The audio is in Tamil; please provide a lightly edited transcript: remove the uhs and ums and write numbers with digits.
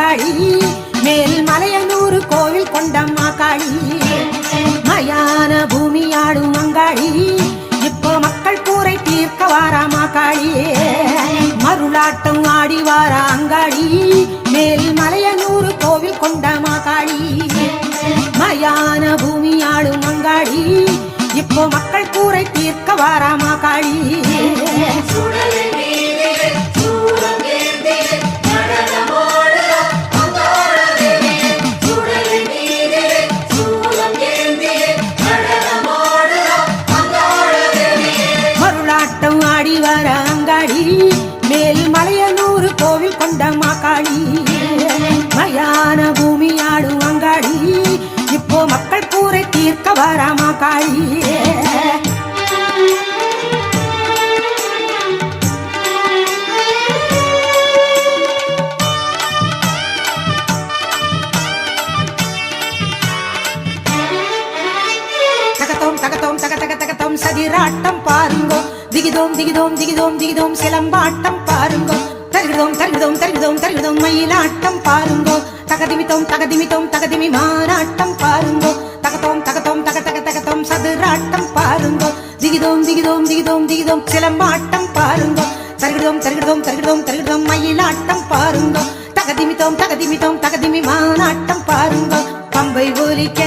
அங்காளி மேல் மலையனூர் கோவில் கொண்ட மாகாளி மயான பூமி ஆடும் அங்காளி இப்போ மக்கள் கூரை தீர்க்க வாரா மாகாளியே மருளாட்டம் ஆடி வாரா அங்காளி மேல் மலையனூர் கோவில் கொண்ட மாகாளி மயான பூமி ஆடும் அங்காளி இப்போ மக்கள் கூரை தீர்க்க வாரா மாகாளி மருளாட்டம் ஆடி வாரா அங்காளி மேல் மலையனூர் கோவில் கொண்ட மாகாளி மயான பூமி ஆடும் அங்காளி இப்போ மக்கள் கூரை தீர்க்க வாரா மாகாளி சதிராட்டம் பாருங்கோ திகிதோம் திகிதோம் திகிதோம் திகிதோம் சிலம்பாட்டம் பாருங்கோ தருகிறோம் தருகிறோம் தருகிறோம் தருகிறோம் மயிலாட்டம் பாருங்கோ தகதிமித்தோம் தகதிமித்தோம் தகதிமி மானாட்டம் பாருங்கோ தகத்தோம் தகத்தோம் தக தக தகத்தோம் சதுராட்டம் பாருங்கோ திகிதோம் திகிதோம் திகிதோம் திகிதோம் சிலம்பாட்டம் பாருங்கோ தருகிறோம் தருகிறோம் தருகிறோம் தருகிறோம் மயிலாட்டம் பாருங்கோ தகதிமித்தோம் தகதிமித்தோம் தகதிமி மானாட்டம் பாருங்கோ பம்பை ஒலிக்க